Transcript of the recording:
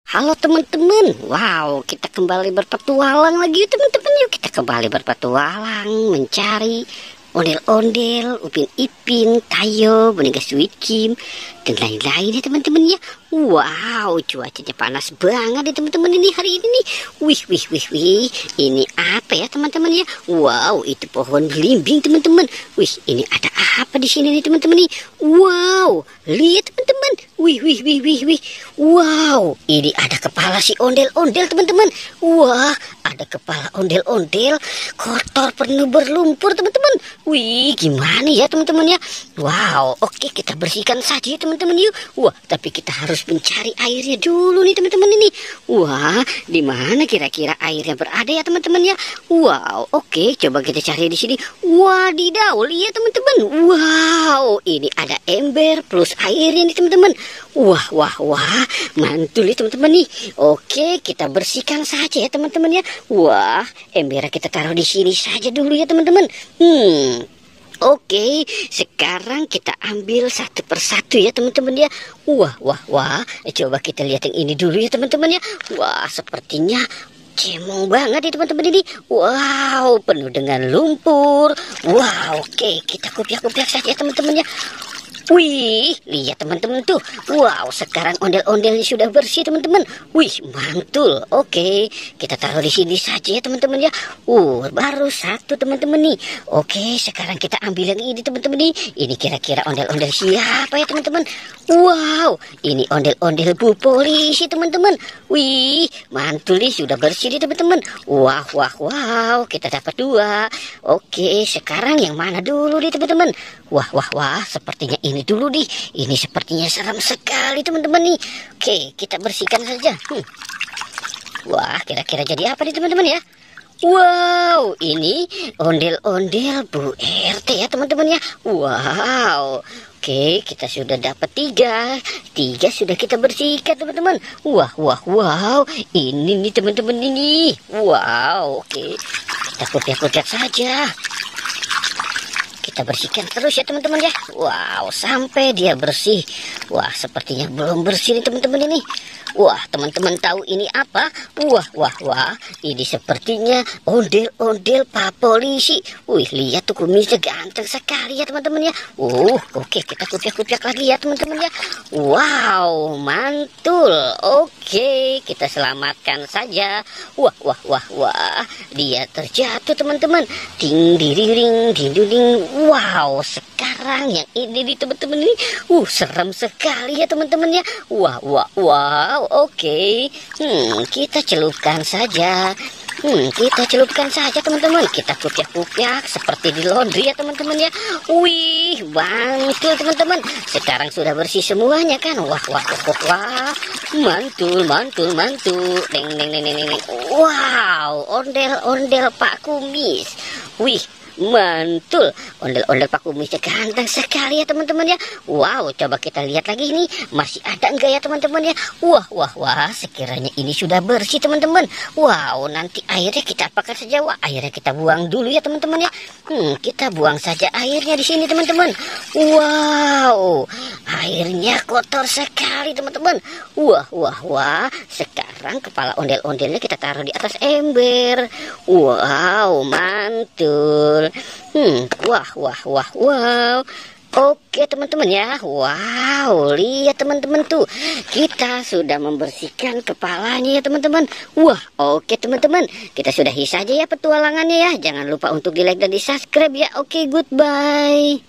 Halo teman-teman, wow kita kembali berpetualang lagi teman-teman. Yuk kita kembali berpetualang mencari ondel-ondel, Upin Ipin, Tayo, boneka Sweet Kim, dan lain-lain ya teman-teman ya. Wow, cuacanya panas banget ya teman-teman ini hari ini nih. Wih, ini apa ya teman-teman ya? Wow, itu pohon belimbing teman-teman. Wih, ini ada apa di sini nih teman-teman nih? Wow, lihat teman-teman. Wih. Wow, ini ada kepala si ondel-ondel teman-teman. Wah, ada kepala ondel-ondel kotor penuh berlumpur teman-teman. Wih, gimana ya teman-teman ya? Wow, oke kita bersihkan saja ya teman-teman yuk. Wah, tapi kita harus mencari airnya dulu nih teman-teman ini. Wah, di mana kira-kira airnya berada ya teman-teman ya? Wow, oke coba kita cari di sini. Wadidaw, lihat teman-teman. Wow, ini ada ember plus airnya nih teman-teman. Wah, mantul nih teman-teman nih. Oke, kita bersihkan saja ya teman-teman ya. Wah, embernya kita taruh di sini saja dulu ya teman-teman. Oke, sekarang kita ambil satu persatu ya teman-teman ya. Wah. Coba kita lihat yang ini dulu ya teman-teman ya. Wah, sepertinya cemong banget ya teman-teman ini. Wow, penuh dengan lumpur. Wow, oke kita kupiak-kupiak saja teman-teman ya. Wih, lihat teman-teman tuh. Wow, sekarang ondel-ondelnya sudah bersih teman-teman. Wih, mantul. Oke, kita taruh di sini saja ya teman-teman ya. Baru satu teman-teman nih. Oke, sekarang kita ambil yang ini teman-teman nih. Ini kira-kira ondel-ondel siapa ya teman-teman? Wow, ini ondel-ondel Bu Polisi teman-teman. Wih, mantul nih sudah bersih nih teman-teman. Wow, kita dapat dua. Oke, sekarang yang mana dulu nih teman-teman? Wah, sepertinya ini dulu nih. Ini sepertinya seram sekali teman-teman nih. Oke, kita bersihkan saja. Wah, kira-kira jadi apa nih teman-teman ya? Wow, ini ondel-ondel Bu RT ya teman-teman ya. Wow, oke kita sudah dapat tiga sudah kita bersihkan teman-teman. Wow, ini nih teman-teman ini. Wow, oke kita kupiak-kupiak saja. Kita bersihkan terus ya teman-teman ya. Wow, sampai dia bersih. Wah, sepertinya belum bersih nih teman-teman ini. Wah, teman-teman tahu ini apa? Wah, ini sepertinya ondel-ondel Pak Polisi. Wih, lihat tuh kumisnya ganteng sekali ya teman-teman ya. Oke kita kupiak-kupiak lagi ya teman-teman ya. Wow, mantul. Oke, kita selamatkan saja. Wah, dia terjatuh teman-teman. Ding ding ding. Wow, sekarang yang ini nih teman-teman ini, serem sekali ya teman-teman ya. Wow, oke. Kita celupkan saja. Teman-teman. Kita kupiak-kupiak seperti di laundry ya teman-teman ya. Wih, mantul teman-teman. Sekarang sudah bersih semuanya kan. Wah. Mantul. Deng. Wow, ondel-ondel Pak Kumis. Wih, mantul, ondel-ondel Pak Kumisnya ganteng sekali ya teman-teman ya. Wow, coba kita lihat lagi nih, masih ada enggak ya teman-teman ya. Wah, sekiranya ini sudah bersih teman-teman. Wow, nanti airnya kita apakan saja. Wah, airnya kita buang dulu ya teman-teman ya. Kita buang saja airnya di sini teman-teman. Wow, airnya kotor sekali teman-teman. Wah, sekarang kepala ondel-ondelnya kita taruh di atas ember. Wow, mantul. Wow. Oke teman-teman ya. Wow, lihat teman-teman tuh. Kita sudah membersihkan kepalanya ya teman-teman. Wah, oke teman-teman. Kita sudahi saja ya petualangannya ya. Jangan lupa untuk di like dan di subscribe ya. Oke, goodbye.